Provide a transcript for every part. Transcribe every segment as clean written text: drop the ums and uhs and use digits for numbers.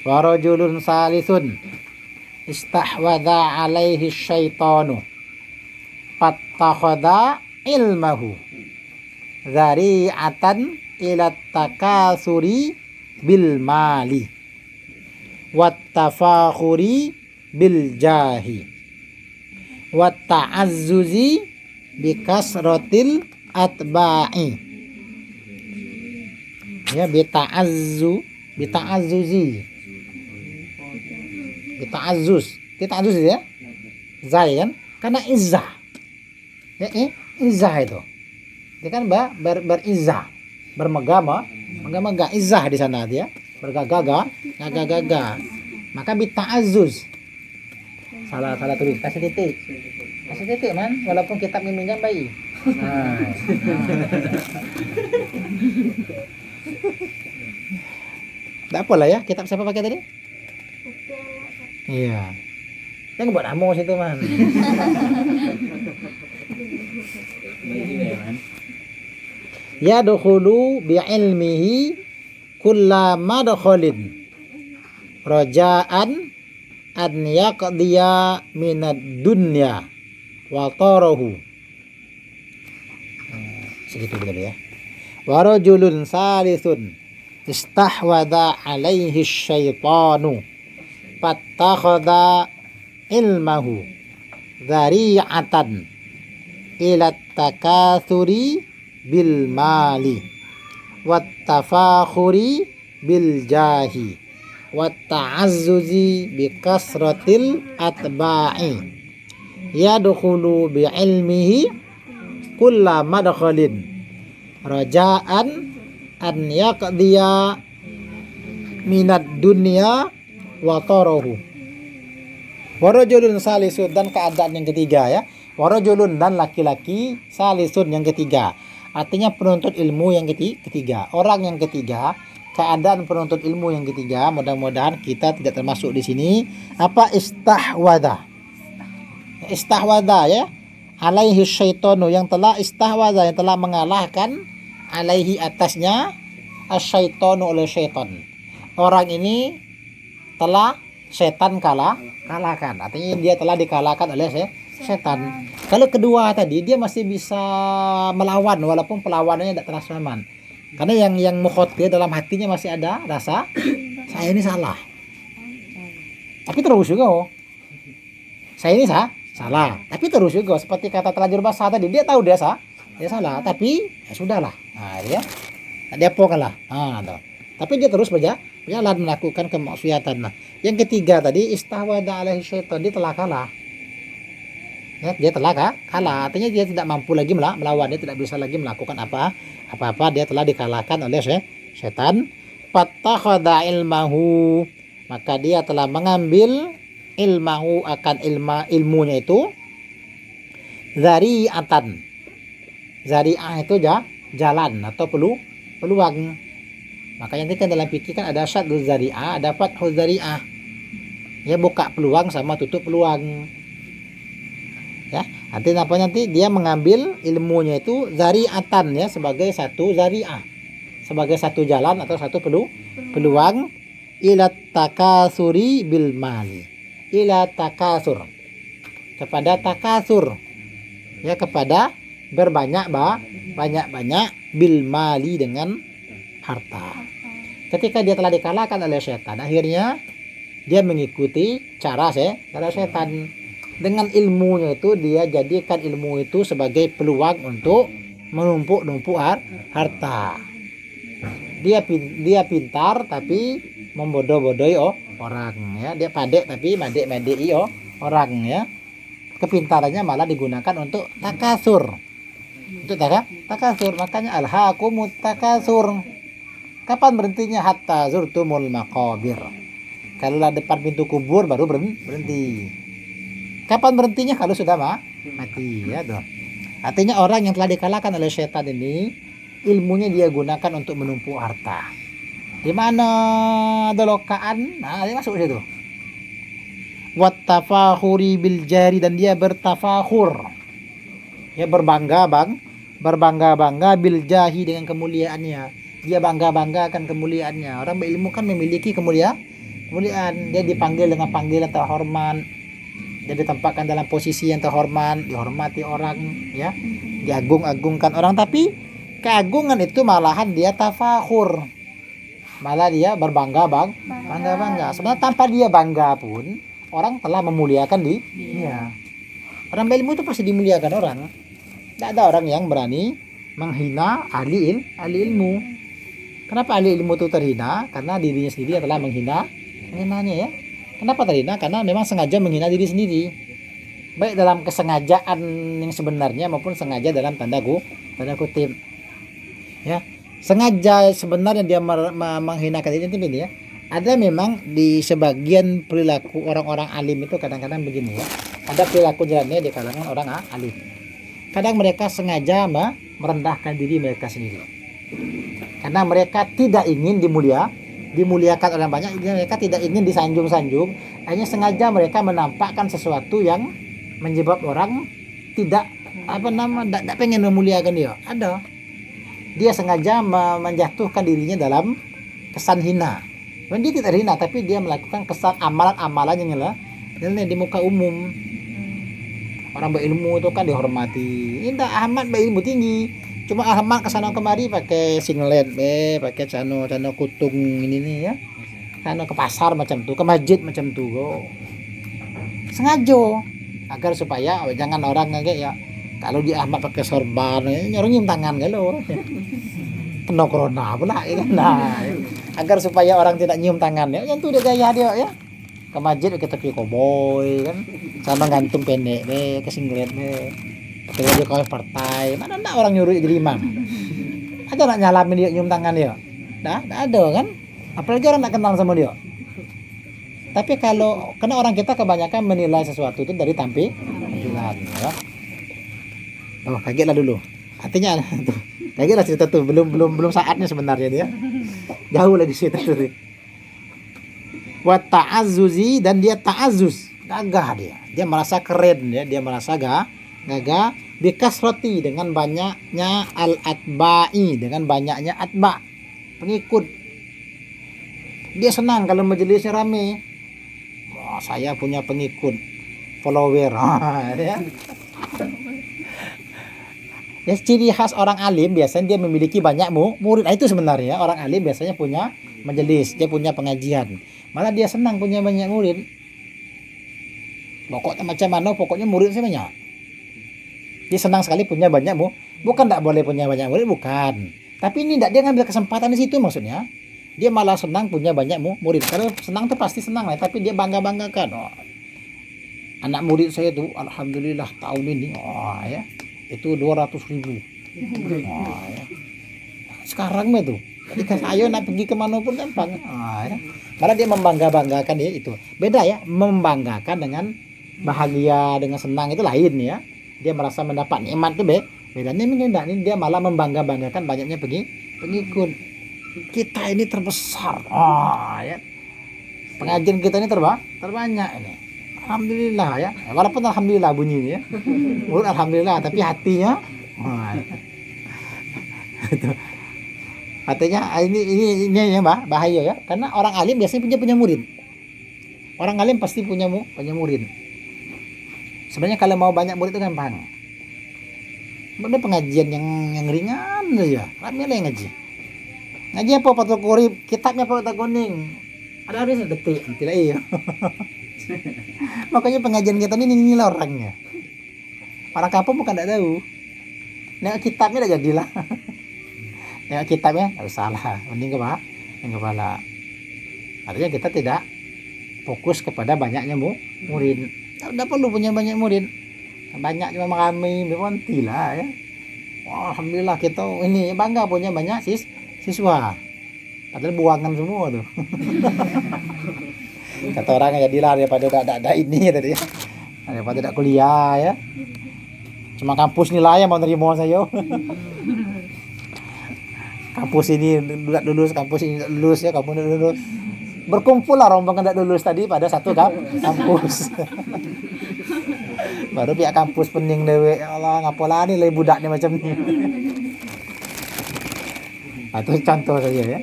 Wa rajulun salisun istahwadha alaihi syaitanu fattakhadha ilmahu dzari'atan ila takasuri bil mali wat tafakhuri bil jahi wat ta'azzuzi bi kasratil atba'i. Ya, bita'azzuzi ta'azzuz ya, zai kan, karena izzah ya, izzah itu dia kan berizzah, bermegah izzah di sana, dia bergagah, maka bita'azzuz. salah tulis, kasih titik man, walaupun kitab miminjam baik. Tidak apa lah ya, kitab siapa pakai tadi? Iya. Yang buat amo situ man. Ya dukhulu bi'ilmihi kulla madkhalin raja'an an yaqdiya minad dunya wa tarahu. Segitu dulu ya. Wa rajulun salisun istahwadha alaihi syaitanu fattakhadha ilmahu dzari'atan ila takatsuri bil mali wat tafakhuri bil jahi wat ta'azzuzi bi kasratil atba'i yadkhulu bi ilmihi kulla madkhalin raja'an an yaqdiya minad dunya wa tarahu. Warajulun salisun, dan keadaan yang ketiga ya. Warajulun, dan laki-laki, salisun yang ketiga. Artinya penuntut ilmu yang ketiga. Orang yang ketiga, keadaan penuntut ilmu yang ketiga. Mudah-mudahan kita tidak termasuk di sini. Apa? Istahwada. Istahwada ya. Alaihi syaitanu, yang telah istahwada, yang telah mengalahkan alaihi atasnya asyaitanu oleh syaitan. Orang ini telah setan kalahkan. Artinya dia telah dikalahkan oleh setan. Kalau kedua tadi dia masih bisa melawan walaupun perlawanannya tidak terasa aman. Karena yang mukhotir dalam hatinya masih ada rasa saya ini salah. Tapi terus juga saya ini salah. Tapi terus juga seperti kata terlanjur basah tadi, dia tahu dia salah, tapi ya sudahlah. Nah, dia pokalah. Tapi dia terus berjalan melakukan kemaksiatan. Nah, yang ketiga tadi istahwada alaihi syaitan, dia telah kalah. Ya, dia telah kalah. Artinya dia tidak mampu lagi melawan, dia tidak bisa lagi melakukan apa-apa, dia telah dikalahkan oleh setan. Fattakhadha ilmahu, maka dia telah mengambil ilmahu akan ilmunya itu zari'atan. Zari'ah itu jalan atau peluang. Makanya nanti kan dalam fikih kan ada syaddu zari'ah, ada fathu zari'ah. Ya, buka peluang sama tutup peluang. Ya, nanti dia mengambil ilmunya itu zari'atan ya, sebagai satu zari'ah, sebagai satu jalan atau satu peluang ila takasuri bil mali. Ila takasur, kepada takasur. Ya, kepada banyak bil mali, dengan harta. Ketika dia telah dikalahkan oleh setan, akhirnya dia mengikuti cara setan. Dengan ilmunya itu dia jadikan ilmu itu sebagai peluang untuk menumpuk harta. Dia pintar tapi membodoh-bodohi orang ya. Dia pandai tapi madek-madei orang ya. Kepintarannya malah digunakan untuk takasur. Untuk takasur, makanya alhaakumut takasur. Kapan berhentinya? Hatta zurtumul maqabir. Kalau depan pintu kubur baru berhenti. Kapan berhentinya? Kalau sudah mati ya tuh. Artinya orang yang telah dikalahkan oleh setan ini, ilmunya dia gunakan untuk menumpuk harta. Di mana ada lokaan, nah dia masuk situ. Wat tafakhuri bil jari, dan dia bertafakhur. Ya, berbangga bil jahi, dengan kemuliaannya. Dia bangga-banggakan kemuliaannya. Orang berilmu kan memiliki Kemuliaan dia dipanggil dengan panggilan terhormat, dia ditempatkan dalam posisi yang terhormat, dihormati orang, ya, diagung-agungkan orang. Tapi keagungan itu malahan dia tafakhur, malah dia bangga. Sebenarnya tanpa dia bangga pun orang telah memuliakan dia. Orang berilmu itu pasti dimuliakan orang. Tidak ada orang yang berani menghina ahli ilmu. Kenapa ahli ilmu itu terhina? Karena dirinya sendiri yang telah menghinanya, ya. Kenapa terhina? Karena memang sengaja menghina diri sendiri. Baik dalam kesengajaan yang sebenarnya maupun sengaja dalam tanda kutip. Ya, sengaja sebenarnya dia menghinakan diri ini, ya. Ada memang di sebagian perilaku orang-orang alim itu kadang-kadang begini, ya. Ada perilaku jalannya di kalangan orang alim. Kadang mereka sengaja merendahkan diri mereka sendiri. Karena mereka tidak ingin dimuliakan orang banyak, mereka tidak ingin disanjung-sanjung. Hanya sengaja mereka menampakkan sesuatu yang menyebab orang tidak pengen memuliakan dia. Ada. Dia sengaja menjatuhkan dirinya dalam kesan hina. Dan dia tidak hina, tapi dia melakukan kesan amalan-amalan yang di muka umum. Orang berilmu itu kan dihormati. Ini Ahmad berilmu tinggi. Cuma Ahmad kesana kemari pakai singlet, pakai cano kutung ini nih, ya. Cano ke pasar macam tuh, ke masjid macam tuh. Sengaja agar supaya jangan orang kayak, ya. Kalau di Ahmad pakai sorban, orang nyium tangan kalau. Kena corona pula, ya kan. Nah, agar supaya orang tidak nyium tangan, ya. Yang tuh dia gaya dia, ya. Ke masjid pakai topi koboi kan, sama gantung pendek ke singlet pakai baju kaos partai. Mana ada orang nyuruh jadi imam? Ada nak nyalamin dia nyium tangan dia? Dah ada kan? Apalagi orang tak kenal sama dia. Tapi karena orang kita kebanyakan menilai sesuatu itu dari tampilan, ya. Oh, kagetlah dulu. Artinya tuh, kagetlah cerita tuh, belum saatnya sebenarnya dia. Jauh lagi cerita tuh. Wa ta'azzuzi, dan dia ta'azzuz, gagah dia merasa keren, dia merasa gagah bikasrati, dengan banyaknya al-atba'i, dengan banyaknya atba, pengikut. Dia senang kalau majelisnya rame. Saya punya pengikut, follower. Ya. Ya, ciri khas orang alim biasanya dia memiliki banyak murid. Itu sebenarnya orang alim biasanya punya majelis, dia punya pengajian. Malah dia senang punya banyak murid. Pokoknya macam mana, pokoknya murid saya banyak. Dia senang sekali punya banyak bukan tak boleh punya banyak murid, bukan. Tapi ini dia ngambil kesempatan di situ maksudnya. Dia malah senang punya banyak murid. Kalau senang tuh pasti senang lah, tapi dia banggakan. Oh, anak murid saya tuh alhamdulillah tahun ini, ya, itu 200.000. Ya. Sekarang mah tuh. Jadi ayo nak pergi kemana pun gampang. Ya. Malah dia membanggakan dia itu. Beda ya, membanggakan dengan bahagia, dengan senang itu lain, ya. Dia merasa mendapat nikmat itu beda. Ini dia malah membanggakan banyaknya pengikut. Kita ini terbesar. Ya. Pengajian kita ini terbanyak ini. Alhamdulillah, ya. Walaupun alhamdulillah bunyinya, ya. Mulut alhamdulillah, tapi hatinya itu. Artinya ini ya, Mbak, bahaya, ya. Karena orang alim biasanya punya murid. Orang alim pasti punya murid. Sebenarnya kalau mau banyak murid itu gampang. Ada pengajian yang ringan saja, rame lah yang ngaji. Ngaji apa Fathul Qorib, kitabnya Fathul Kuning. Ada detik nanti lah, iya. Makanya pengajian kita ini lah orangnya. Orang kampung bukan tidak tahu. Nah, kitabnya dah jadilah. Ya, kitabnya nggak salah, mending kepala. Artinya kita tidak fokus kepada banyaknya murid. Tidak perlu punya banyak murid. Banyak cuma kami berhenti lah, ya. Wah, alhamdulillah kita ini bangga punya banyak siswa. Padahal buangan semua tuh. Kata orang jadilah daripada ada ini tadi, ya. Daripada tidak kuliah, ya. Cuma kampus nilai yang mau nerima saya. Kampus ini tidak lulus, kampus ini tidak lulus, ya, kamu tidak lulus. Berkumpul lah rombongan tidak lulus tadi pada satu kampus. Baru pihak kampus pening dewe, ya Allah, ngapalah nih lagi budaknya macam ni. Itu contoh saja, ya.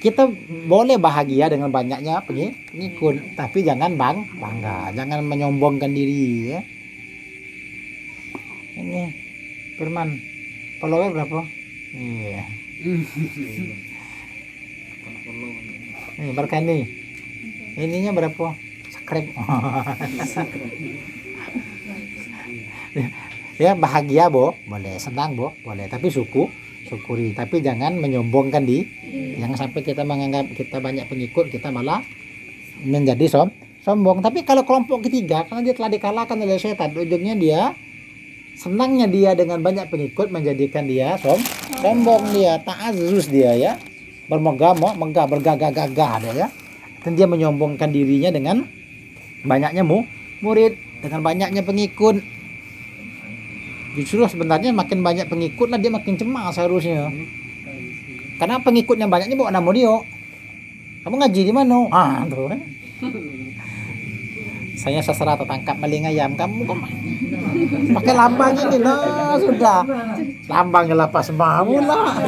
kita boleh bahagia dengan banyaknya pengikut, tapi jangan bangga, jangan menyombongkan diri ya. Ini Firman, follower berapa? Iya. Nih Barkani, ininya berapa? Subscribe. Ya bahagia boleh, senang boleh, tapi syukuri, tapi jangan menyombongkan jangan sampai kita menganggap kita banyak pengikut, kita malah menjadi sombong. Tapi kalau kelompok ketiga, karena dia telah dikalahkan oleh setan, ujungnya dia senangnya dia dengan banyak pengikut menjadikan dia sombong, dia ta'azzus dia ya, megah, bergagah-gagah dia ya, dan dia menyombongkan dirinya dengan banyaknya murid, dengan banyaknya pengikut. Justru sebenarnya makin banyak pengikut lah dia makin cemas harusnya. Karena pengikut yang banyaknya bawa nama dia. Kamu ngaji di mana? Tuh. Saya sastra tertangkap maling ayam. Kamu kok pakai lambang ini lah, sudah. Lambangnya lapas mau lah.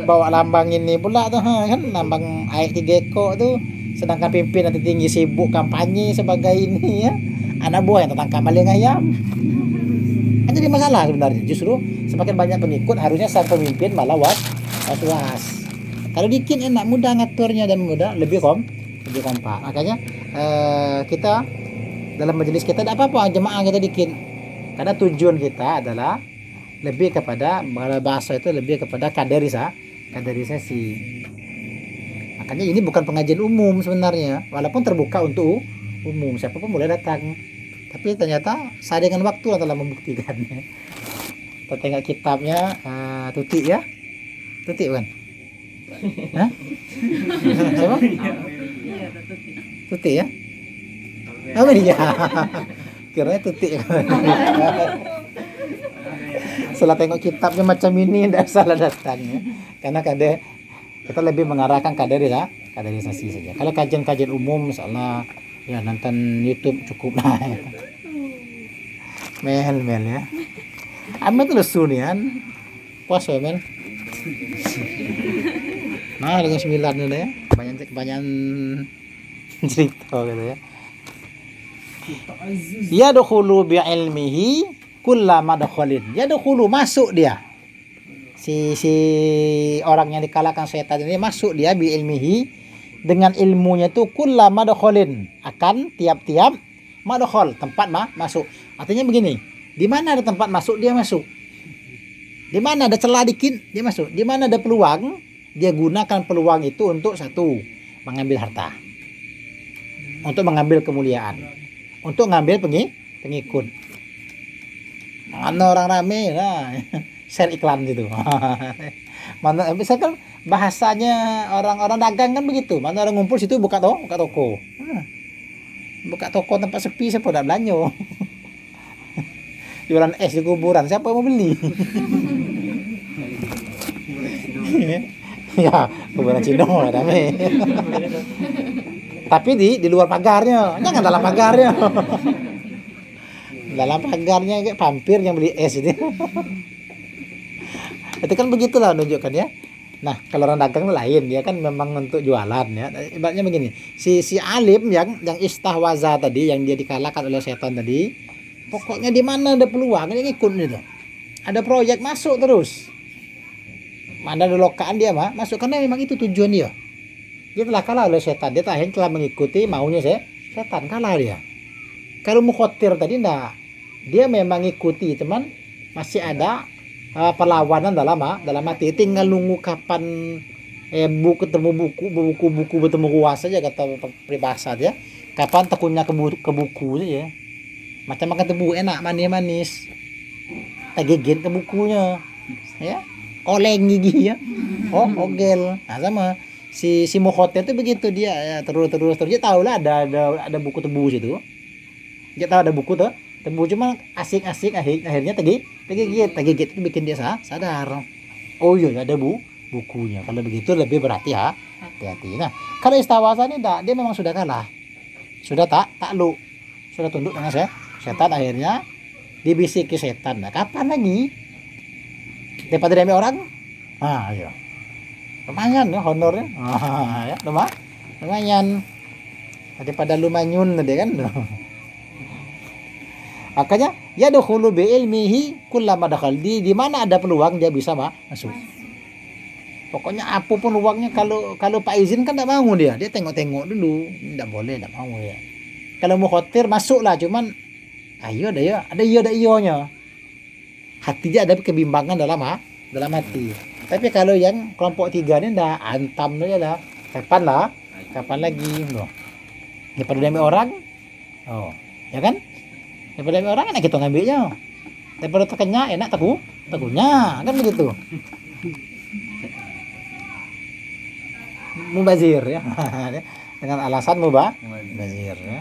Bawa lambang ini pula tuh kan, lambang aik 3 ekor tuh. Sedangkan pimpinan tertinggi sibuk kampanye sebagai ini ya, anak buah yang tertangkap maling ayam. Kan jadi masalah sebenarnya. Justru semakin banyak pengikut harusnya sang pemimpin malah was-was. Kalau dikit enak, mudah ngaturnya dan mudah lebih kompak. Makanya kita dalam majelis kita tidak apa-apa jemaah kita dikit. Karena tujuan kita adalah lebih kepada bahasa itu lebih kepada kaderisasi. Makanya ini bukan pengajian umum sebenarnya, walaupun terbuka untuk umum, siapapun boleh datang. Tapi ternyata saya dengan waktu telah membuktikannya. Kita tengok kitabnya Tuti ya, Tuti kan? Hah? Siapa? Tuti ya? Apa dia? Kiranya Tuti. Setelah tengok kitabnya macam ini, tidak salah datangnya. Karena kita lebih mengarahkan kaderisasi saja. Kalau kajian-kajian umum misalnya ya nonton YouTube cukup lah. Mel ya. Amat lesu nih kan. Puasa Mel. Nah dengan 9 ini ya. Banyak cerita gitu ya. Yadkhulu bi ilmihi kullama dakhalin. Yadkhulu masuk dia. Si orang yang dikalahkan setan ini masuk dia bi ilmihi dengan ilmunya itu kullama dakhalin, akan tiap-tiap madkhal tempat masuk. Artinya begini, di mana ada tempat masuk dia masuk. Di mana ada celah dikit dia masuk. Di mana ada peluang dia gunakan peluang itu untuk satu, mengambil harta. Untuk mengambil kemuliaan. Untuk mengambil pengikut. Mana orang rame lah. Share iklan gitu. Mana misalkan bahasanya orang-orang dagang kan begitu. Mana orang ngumpul situ buka toko. Buka toko tempat sepi, siapa nak belanja? Jualan es di kuburan, siapa mau beli? Ya, kuburan Cino rame. Tapi di luar pagarnya, jangan dalam pagarnya. Dalam pagarnya kayak vampir yang beli es itu. Itu kan begitulah menunjukkan ya. Nah kalau orang dagang lain, dia kan memang untuk jualan ya. Ibaratnya begini, si alim yang istahwaza tadi, yang dia dikalahkan oleh setan tadi, pokoknya di mana ada peluang dia ngikut gitu. Ada proyek masuk terus. Mana ada lokaan dia masuk, karena memang itu tujuan dia. Dia telah kalah oleh setan, dia telah mengikuti maunya setan, kalah dia. Kalau mukhotir tadi enggak, dia memang ikuti, teman masih ada perlawanan dalam hati. Tinggal nunggu kapan ketemu buku bertemu kuas saja, kata peribahasa ya. Kapan tekunnya ke buku saja. Macam makan tebu enak manis, tegigit ke bukunya ya, oleng gigi ya, ogel. Nah sama si mukhotir itu begitu, dia ya, terus dia tahu lah ada buku tebu situ. Dia tahu ada buku tuh tebu, cuma asik akhirnya tegigit itu bikin dia sadar. Oh iya ada bukunya. Kalau begitu lebih hati-hati. Nah kalau istawasa ini dia memang sudah kalah, sudah takluk, sudah tunduk dengan setan. Akhirnya dibisiki setan. Nah kapan lagi daripada remeh orang Iya. Lumayan ya honornya. Ya, lumayan. Daripada lumanyun tadi kan. Makanya ya dukhulu bi ilmihi kullama dakhal, di mana ada peluang dia bisa masuk. Pokoknya apapun uangnya, kalau Pak izin kan tidak mau dia tengok-tengok dulu, tidak boleh, tidak mau ya. Kalau mau khotir masuklah, cuman ayo ada iyonya. Hatinya ada kebimbangan dalam hati. Tapi kalau yang kelompok 3 ini dah antam aja dah. Kapan lagi loh. Daripada demi orang, ya kan? Daripada demi orang enak kita ngambilnya. Daripada terkenya enak takunya, kan begitu. Mubazir ya. Dengan alasan mubazir ya.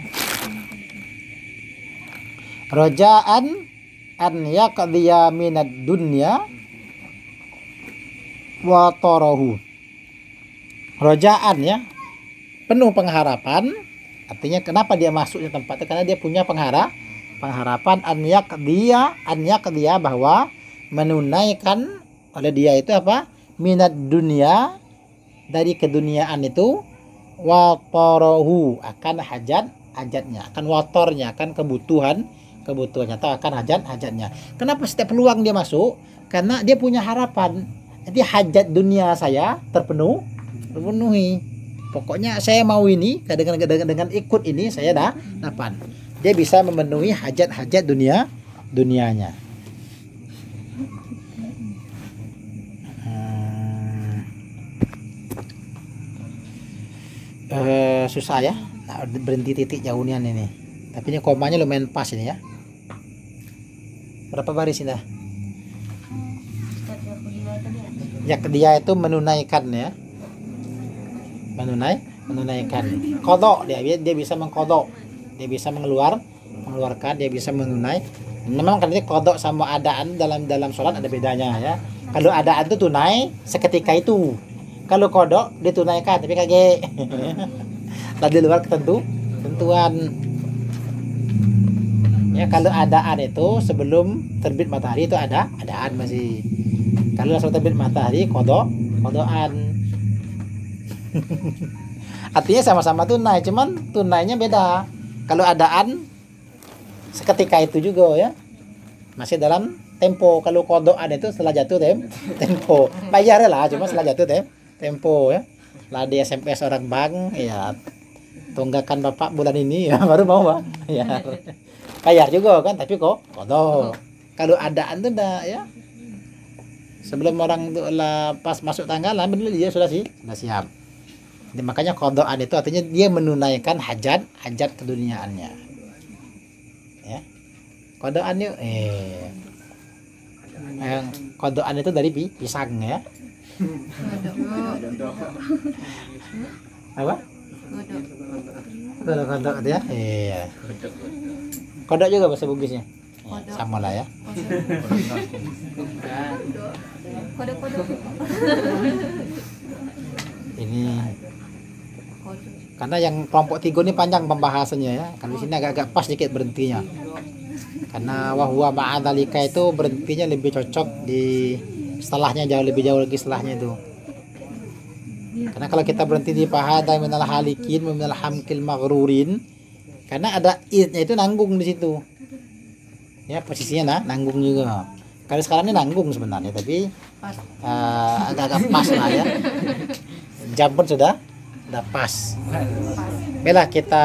Raja'an an yaqdiya minad dunya wa tarahu. Raja'an ya, penuh pengharapan. Artinya kenapa dia masuk di tempat itu? Karena dia punya pengharapan an yaqdiya bahwa menunaikan oleh dia itu apa? Minad dunya, dari keduniaan itu, wa tarahu, akan hajatnya, akan watornya, akan kebutuhannya atau akan hajatnya. Kenapa setiap peluang dia masuk? Karena dia punya harapan. Jadi hajat dunia saya terpenuhi. Pokoknya saya mau ini, dengan ikut ini saya dapat. Dia bisa memenuhi hajat dunianya. Susah ya. Nah, berhenti titik jauhnya ini. Tapi ini komanya lumayan pas ini ya. Berapa baris ini? Ya, dia itu menunaikan ya. Menunaikan. Kodok dia bisa mengkodok. Dia bisa mengeluarkan, dia bisa menunai. Memang kan ini kodok sama adaan dalam sholat ada bedanya ya. Kalau adaan itu tunai seketika itu. Kalau kodok ditunaikan tapi kagak. Lah di luar ketentuan. Ya, kalau adaan itu sebelum terbit matahari itu adaan masih. Kalau langsung terbit matahari kodokan. Artinya sama-sama tunai, cuman tunainya beda. Kalau adaan seketika itu juga ya. Masih dalam tempo. Kalau kodokan itu setelah jatuh tempo. Bayar lah, cuma setelah jatuh tempo ya. Lah di SMS orang bank ya, tunggakan bapak bulan ini ya, baru mau ya. Bayar juga kan, tapi kodok. Kalau adaan tuh dah ya, sebelum orang tuh lah pas masuk tanggal lah benar dia sudah siap. Jadi, makanya kodokan itu artinya dia menunaikan hajat keduniaannya. Ya. Kodokan yuk kodokan itu dari pisang ya. Apa? Kodok ya. Iya. Kodok juga bahasa Bugisnya. Ya, sama lah ya. Kodok. Ini karena yang kelompok 3 ini panjang pembahasannya ya. Kan di sini agak pas dikit berhentinya. Karena wahwa ma'adalika itu berhentinya lebih cocok di setelahnya, jauh lagi setelahnya itu. Karena kalau kita berhenti di fahada minal halikin minal hamkil maghrurin, karena ada idnya itu nanggung di situ. Ya, posisinya nanggung juga. Kalau sekarang ini nanggung sebenarnya, tapi agak-agak pas lah ya. Jam pun sudah pas. Baiklah, kita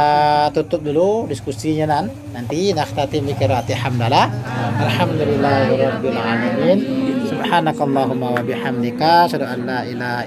tutup dulu diskusinya nanti nakhtati bi qiraati hamdalah. Alhamdulillahirabbil alamin. Subhanakallahumma wa bihamdika asyhadu an la ilaha